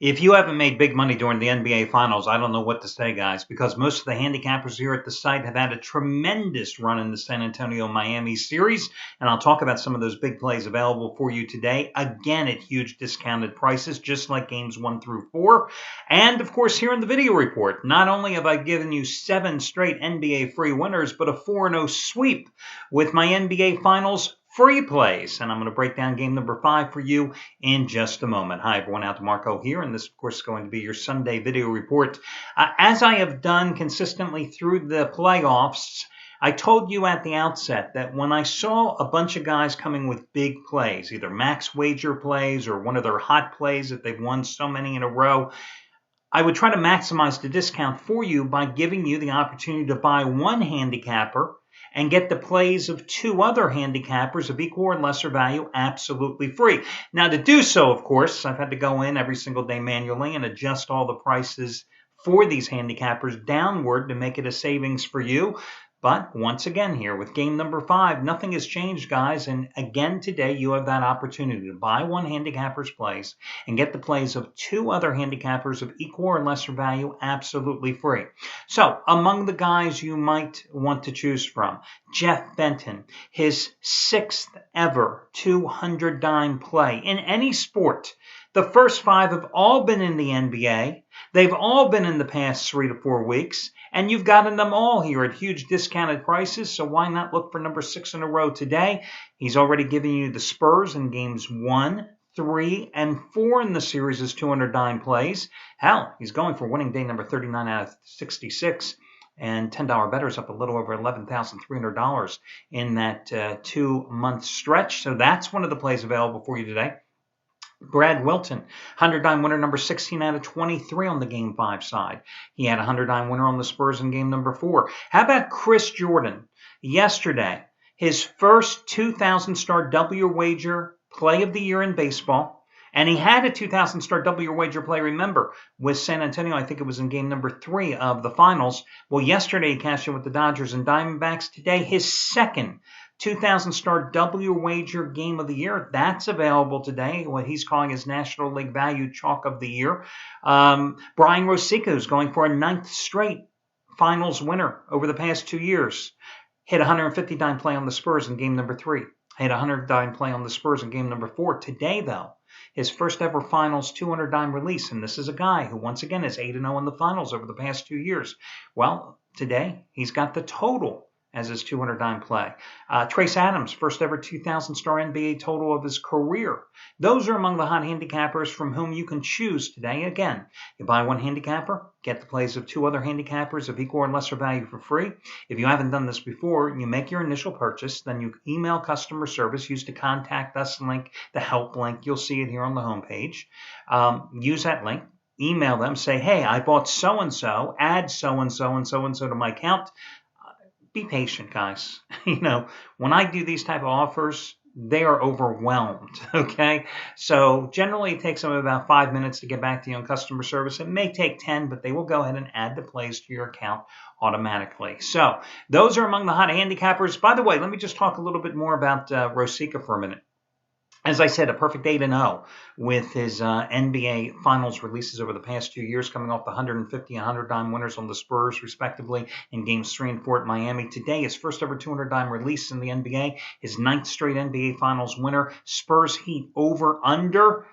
If you haven't made big money during the NBA Finals, I don't know what to say, guys, because most of the handicappers here at the site have had a tremendous run in the San Antonio-Miami series, and I'll talk about some of those big plays available for you today, again at huge discounted prices, just like games 1 through 4. And, of course, here in the video report, not only have I given you 7 straight NBA free winners, but a 4-0 sweep with my NBA Finals free plays, and I'm going to break down game number 5 for you in just a moment. Hi everyone, Al DeMarco here, and this of course is going to be your Sunday video report. As I have done consistently through the playoffs, I told you at the outset that when I saw a bunch of guys coming with big plays, either max wager plays or one of their hot plays that they've won so many in a row, I would try to maximize the discount for you by giving you the opportunity to buy one handicapper and get the plays of 2 other handicappers of equal or lesser value absolutely free. Now, to do so, of course, I've had to go in every single day manually and adjust all the prices for these handicappers downward to make it a savings for you. But once again here with game number 5, nothing has changed, guys. And again today, you have that opportunity to buy one handicapper's plays and get the plays of 2 other handicappers of equal or lesser value absolutely free. So among the guys you might want to choose from, Jeff Benton, his 6th ever 200 dime play in any sport. The first 5 have all been in the NBA. They've all been in the past 3 to 4 weeks. And you've gotten them all here at huge discounted prices, so why not look for number 6 in a row today? He's already given you the Spurs in games 1, 3, and 4 in the series as 200 dime plays. Hell, he's going for winning day number 39 out of 66. And $10 bettors up a little over $11,300 in that 2-month stretch. So that's one of the plays available for you today. Brad Wilton, 100 dime winner number 16 out of 23 on the game 5 side. He had a 100 dime winner on the Spurs in game number 4. How about Chris Jordan? Yesterday, his first 2,000 star double your wager play of the year in baseball. And he had a 2,000 star double your wager play, remember, with San Antonio. I think it was in game number 3 of the finals. Well, yesterday he cashed in with the Dodgers and Diamondbacks. Today, his second 2,000 star double your wager game of the year. That's available today, what he's calling his National League Value Chalk of the Year. Brian Rosica is going for a 9th straight finals winner over the past 2 years. Hit 150 dime play on the Spurs in game number 3. Hit 100 dime play on the Spurs in game number 4. Today, though, his first ever finals 200 dime release. And this is a guy who, once again, is 8-0 in the finals over the past 2 years. Well, today, he's got the total as his 200 dime play. Trace Adams, first ever 2,000 star NBA total of his career. Those are among the hot handicappers from whom you can choose today. Again, you buy one handicapper, get the plays of 2 other handicappers of equal or lesser value for free. If you haven't done this before, you make your initial purchase, then you email customer service, use the contact us link, the help link. You'll see it here on the homepage. Use that link. Email them, say, hey, I bought so-and-so, add so-and-so and so-and-so to my account. Be patient, guys. When I do these type of offers, they are overwhelmed, okay? So generally it takes them about 5 minutes to get back to you on customer service. It may take 10, but they will go ahead and add the plays to your account automatically. So those are among the hot handicappers. By the way, let me just talk a little bit more about Rosica for a minute. As I said, a perfect 8-0 with his NBA Finals releases over the past 2 years, coming off the 150 and 100 dime winners on the Spurs, respectively, in games 3 and 4 at Miami. Today, his first ever 200 dime release in the NBA, his 9th straight NBA Finals winner, Spurs Heat over under.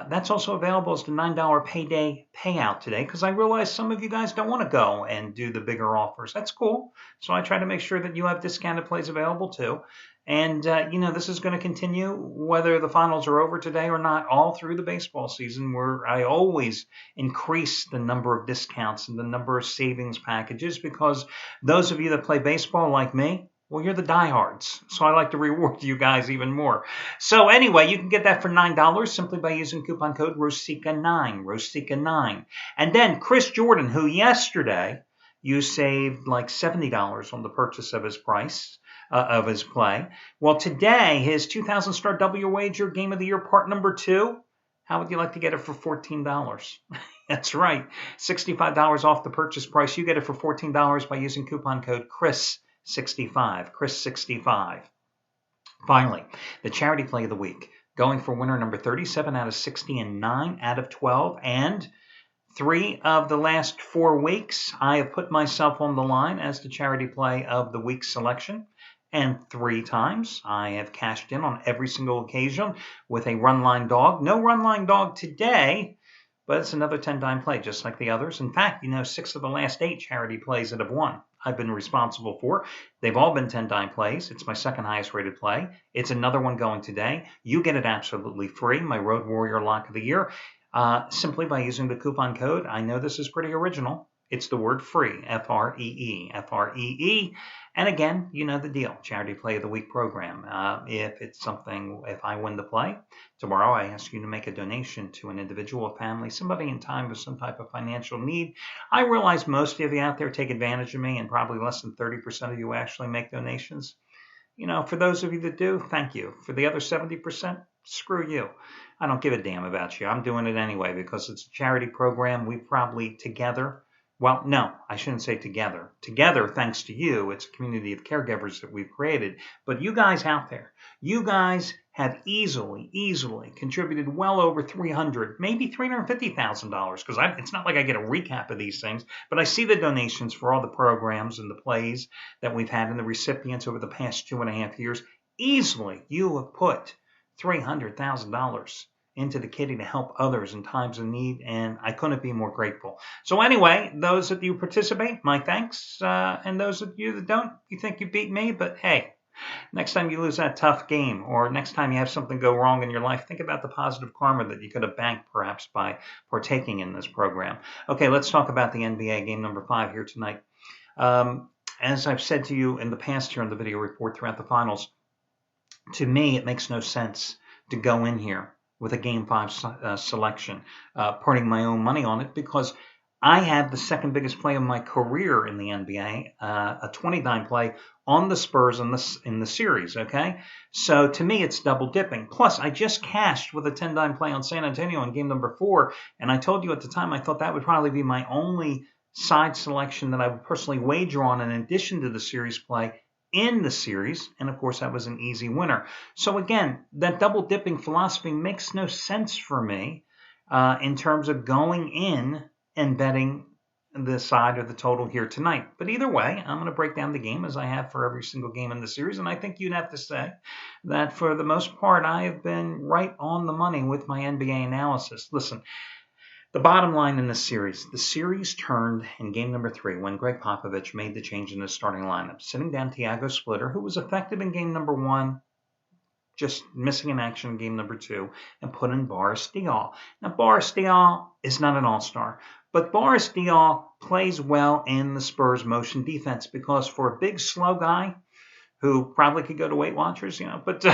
That's also available as the $9 payday payout today, because I realize some of you guys don't want to go and do the bigger offers. That's cool. So I try to make sure that you have discounted plays available too. And, this is going to continue whether the finals are over today or not, all through the baseball season, where I always increase the number of discounts and the number of savings packages, because those of you that play baseball like me, well, you're the diehards, so I like to reward you guys even more. So anyway, you can get that for $9 simply by using coupon code ROSICA9, ROSICA9. And then Chris Jordan, who yesterday you saved like $70 on the purchase of his price. Of his play. Well, today, his 2,000 star double your wager game of the year part number 2. How would you like to get it for $14? That's right, $65 off the purchase price. You get it for $14 by using coupon code CHRIS65, CHRIS65. Finally, the charity play of the week. going for winner number 37 out of 60 and 9 out of 12. And 3 of the last 4 weeks, I have put myself on the line as the charity play of the week selection. And 3 times I have cashed in on every single occasion with a run line dog. No run line dog today, but it's another 10-time play, just like the others. In fact, 6 of the last 8 charity plays that have won, I've been responsible for. They've all been 10-time plays. It's my second highest rated play. It's another one going today. You get it absolutely free, my Road Warrior Lock of the Year, simply by using the coupon code. I know this is pretty original. It's the word free, F-R-E-E, F-R-E-E. And again, you know the deal, Charity Play of the Week program. If I win the play, tomorrow I ask you to make a donation to an individual, a family, somebody in time with some type of financial need. I realize most of you out there take advantage of me, and probably less than 30% of you actually make donations. For those of you that do, thank you. For the other 70%, screw you. I don't give a damn about you. I'm doing it anyway because it's a charity program. We probably together, well, no, I shouldn't say together. Together, thanks to you, it's a community of caregivers that we've created. But you guys out there, you guys have easily contributed well over $300,000, maybe $350,000, because it's not like I get a recap of these things, but I see the donations for all the programs and the plays that we've had and the recipients over the past 2.5 years. Easily, you have put $300,000 into the kitty to help others in times of need, and I couldn't be more grateful. So anyway, those of you who participate, my thanks, and those of you that don't, you think you beat me, but hey, next time you lose that tough game, or next time you have something go wrong in your life, think about the positive karma that you could have banked perhaps by partaking in this program. Okay, let's talk about the NBA game number 5 here tonight. As I've said to you in the past here on the video report throughout the finals, to me, it makes no sense to go in here with a Game 5 selection, putting my own money on it, because I have the second biggest play of my career in the NBA, a 20-time play on the Spurs in the series, okay? So to me, it's double dipping. Plus, I just cashed with a 10-time play on San Antonio in game number 4, and I told you at the time I thought that would probably be my only side selection that I would personally wager on in addition to the series play in the series, and of course that was an easy winner. So again, that double dipping philosophy makes no sense for me in terms of going in and betting the side or the total here tonight. But either way, I'm going to break down the game as I have for every single game in the series, and I think you'd have to say that for the most part I have been right on the money with my NBA analysis. Listen, the bottom line in this series, the series turned in game number 3 when Greg Popovich made the change in the starting lineup, sitting down Tiago Splitter, who was effective in game number 1, just missing in action in game number 2, and put in Boris Diaw. Now, Boris Diaw is not an all-star, but Boris Diaw plays well in the Spurs motion defense because for a big, slow guy who probably could go to Weight Watchers, but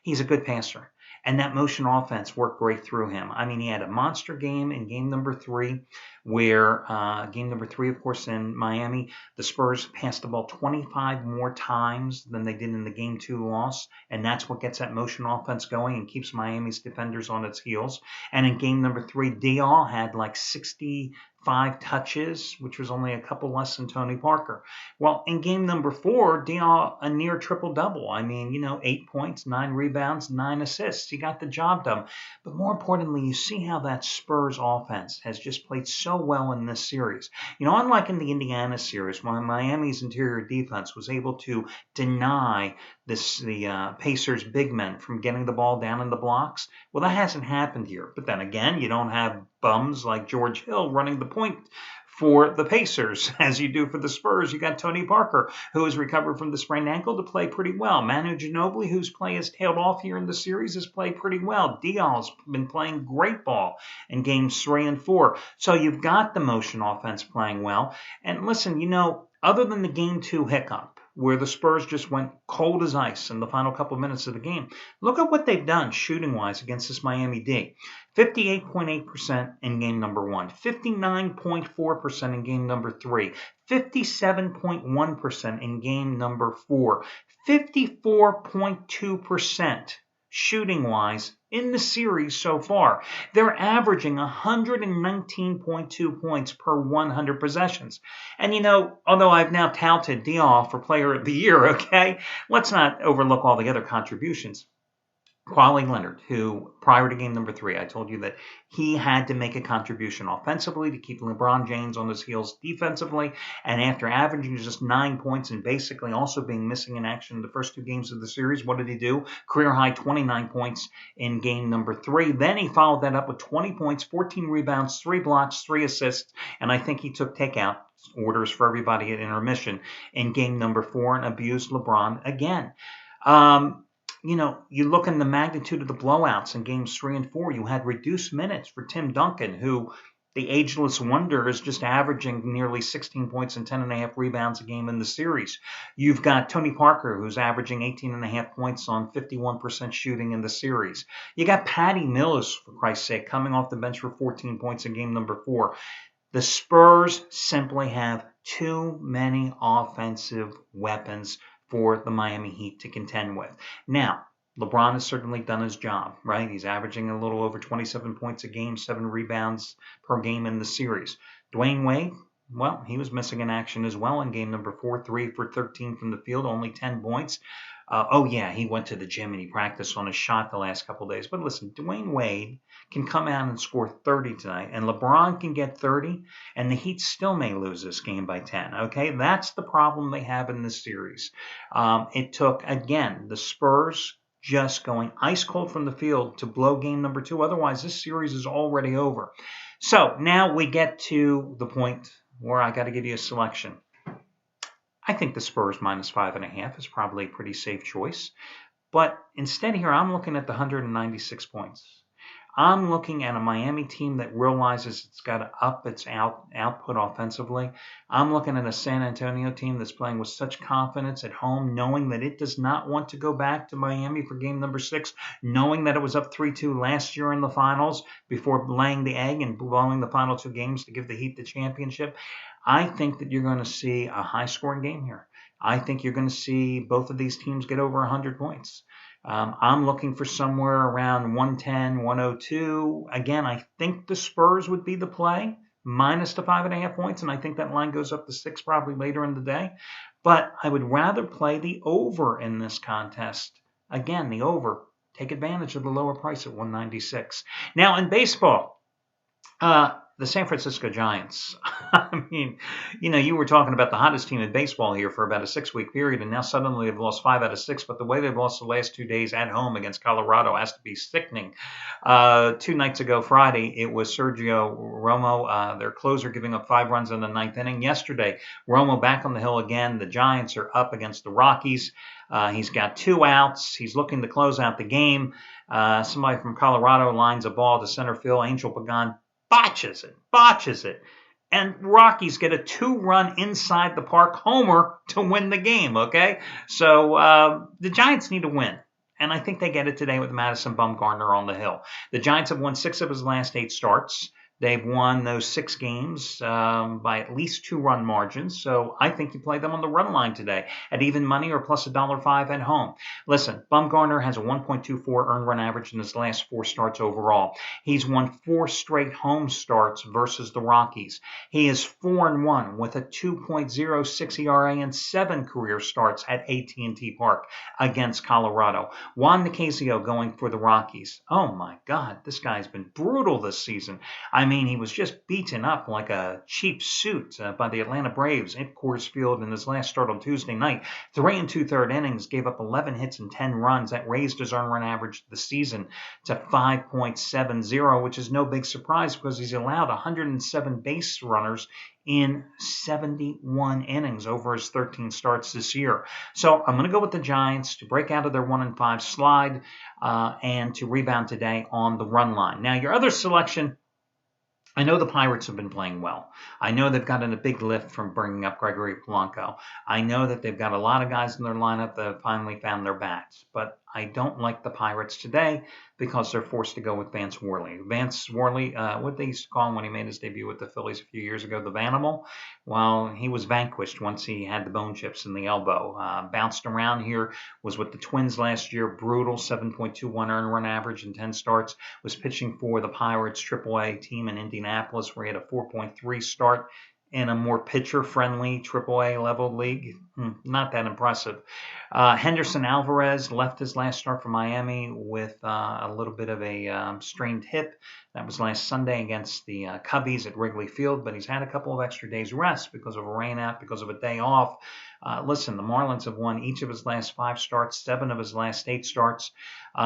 he's a good passer. And that motion offense worked great through him. I mean, he had a monster game in game number 3, where game number 3, of course, in Miami, the Spurs passed the ball 25 more times than they did in the game 2 loss. And that's what gets that motion offense going and keeps Miami's defenders on its heels. And in game number 3, Diaw had like 65 touches, which was only a couple less than Tony Parker. Well, in game number 4, Diaw, a near triple-double. I mean, 8 points, 9 rebounds, 9 assists. He got the job done. But more importantly, you see how that Spurs offense has just played so well in this series. Unlike in the Indiana series, when Miami's interior defense was able to deny the Pacers' big men from getting the ball down in the blocks, well, that hasn't happened here. But then again, you don't have bums like George Hill running the point for the Pacers, as you do for the Spurs. You got Tony Parker, who has recovered from the sprained ankle, to play pretty well. Manu Ginobili, whose play has tailed off here in the series, has played pretty well. Diaw's been playing great ball in games 3 and 4. So you've got the motion offense playing well. And listen, other than the game 2 hiccup, where the Spurs just went cold as ice in the final couple of minutes of the game, look at what they've done shooting-wise against this Miami D. 58.8% in game number 1, 59.4% in game number 3, 57.1% in game number 4, 54.2% shooting-wise in the series so far. They're averaging 119.2 points per 100 possessions. And although I've now touted Diaw for Player of the Year, okay, let's not overlook all the other contributions. Kawhi Leonard, who prior to game number 3, I told you that he had to make a contribution offensively to keep LeBron James on his heels defensively. And after averaging just 9 points and basically also being missing in action in the first 2 games of the series, what did he do? Career high 29 points in game number 3. Then he followed that up with 20 points, 14 rebounds, 3 blocks, 3 assists. And I think he took takeout orders for everybody at intermission in game number 4 and abused LeBron again. You look in the magnitude of the blowouts in games 3 and 4. You had reduced minutes for Tim Duncan, who the ageless wonder is just averaging nearly 16 points and 10.5 rebounds a game in the series. You've got Tony Parker, who's averaging 18.5 points on 51% shooting in the series. You got Patty Mills, for Christ's sake, coming off the bench for 14 points in game number 4. The Spurs simply have too many offensive weapons for the Miami Heat to contend with. Now, LeBron has certainly done his job, right? He's averaging a little over 27 points a game, 7 rebounds per game in the series. Dwayne Wade, well, he was missing in action as well in game number 4, 3 for 13 from the field, only 10 points. He went to the gym and he practiced on his shot the last couple of days. But listen, Dwayne Wade can come out and score 30 tonight, and LeBron can get 30, and the Heat still may lose this game by 10, okay? That's the problem they have in this series. It took, again, the Spurs just going ice cold from the field to blow game number 2. Otherwise, this series is already over. So now we get to the point where I got to give you a selection. I think the Spurs minus 5.5 is probably a pretty safe choice. But instead here, I'm looking at the 196 points. I'm looking at a Miami team that realizes it's got to up its output offensively. I'm looking at a San Antonio team that's playing with such confidence at home, knowing that it does not want to go back to Miami for game number 6, knowing that it was up 3-2 last year in the finals before laying the egg and blowing the final 2 games to give the Heat the championship. I think that you're going to see a high-scoring game here. I think you're going to see both of these teams get over 100 points. I'm looking for somewhere around 110, 102. Again, I think the Spurs would be the play, minus the 5.5 points, and I think that line goes up to 6 probably later in the day. But I would rather play the over in this contest. Again, the over. Take advantage of the lower price at 196. Now, in baseball, the San Francisco Giants. I mean, you were talking about the hottest team in baseball here for about a 6-week period, and now suddenly they've lost 5 out of 6. But the way they've lost the last 2 days at home against Colorado has to be sickening. 2 nights ago, Friday, it was Sergio Romo, their closer, giving up 5 runs in the 9th inning. Yesterday, Romo back on the hill again. The Giants are up against the Rockies. He's got 2 outs. He's looking to close out the game. Somebody from Colorado lines a ball to center field. Angel Pagan botches it. And Rockies get a 2-run inside the park homer to win the game, okay? So the Giants need to win. And I think they get it today with Madison Bumgarner on the hill. The Giants have won 6 of his last 8 starts. They've won those 6 games by at least 2-run margins. So I think you play them on the run line today at even money or plus $1.05 at home. Listen, Bumgarner has a 1.24 earned run average in his last 4 starts overall. He's won 4 straight home starts versus the Rockies. He is 4-1 with a 2.06 ERA and 7 career starts at AT&T Park against Colorado. Juan Nicasio going for the Rockies. Oh my God, this guy's been brutal this season. I mean, he was just beaten up like a cheap suit by the Atlanta Braves at Coors Field in his last start on Tuesday night. 3 2/3 innings, gave up 11 hits and 10 runs. That raised his earned run average of the season to 5.70, which is no big surprise because he's allowed 107 base runners in 71 innings over his 13 starts this year. So I'm going to go with the Giants to break out of their 1-5 slide and to rebound today on the run line. Now, your other selection, I know the Pirates have been playing well. I know they've gotten a big lift from bringing up Gregory Polanco. I know that they've got a lot of guys in their lineup that have finally found their bats. But I don't like the Pirates today because they're forced to go with Vance Worley. Vance Worley, what they used to call him when he made his debut with the Phillies a few years ago, the Vanimal. Well, he was vanquished once he had the bone chips in the elbow. Bounced around here, was with the Twins last year, brutal 7.21 earned run average in 10 starts. Was pitching for the Pirates AAA team in Indianapolis where he had a 4.3 start in a more pitcher-friendly AAA level league. Not that impressive. Henderson Alvarez left his last start for Miami with a little bit of a strained hip. That was last Sunday against the Cubbies at Wrigley Field, but he's had a couple of extra days rest because of a rainout, because of a day off. Listen, the Marlins have won each of his last 5 starts, 7 of his last 8 starts.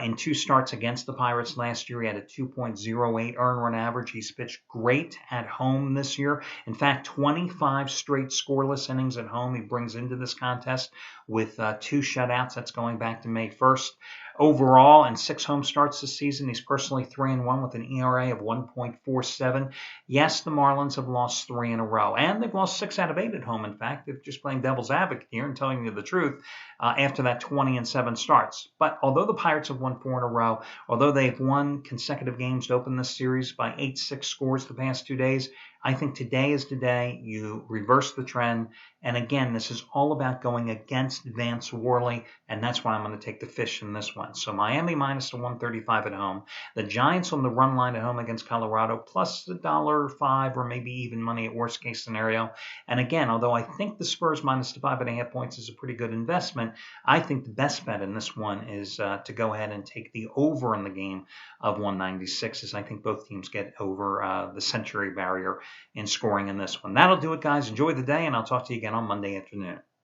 In 2 starts against the Pirates last year, he had a 2.08 earned run average. He's pitched great at home this year. In fact, 25 straight scoreless innings at home he brings into this contest with 2 shutouts. That's going back to May 1st. Overall, in 6 home starts this season, he's personally 3-1 with an ERA of 1.47. Yes, the Marlins have lost 3 in a row, and they've lost 6 out of 8 at home. In fact, they're just playing devil's advocate here and telling you the truth after that 20-7 starts. But although the Pirates have won 4 in a row, although they've won consecutive games to open this series by 8-6 scores the past 2 days, I think today is the day you reverse the trend. And again, this is all about going against Vance Worley, and that's why I'm going to take the fish in this one. So Miami minus the 135 at home. The Giants on the run line at home against Colorado, plus $1.05 or maybe even money at worst case scenario. And again, although I think the Spurs minus the 5.5 points is a pretty good investment, I think the best bet in this one is to go ahead and take the over in the game of 196, as I think both teams get over the century barrier in scoring in this one. That'll do it, guys. Enjoy the day, and I'll talk to you again on Monday afternoon.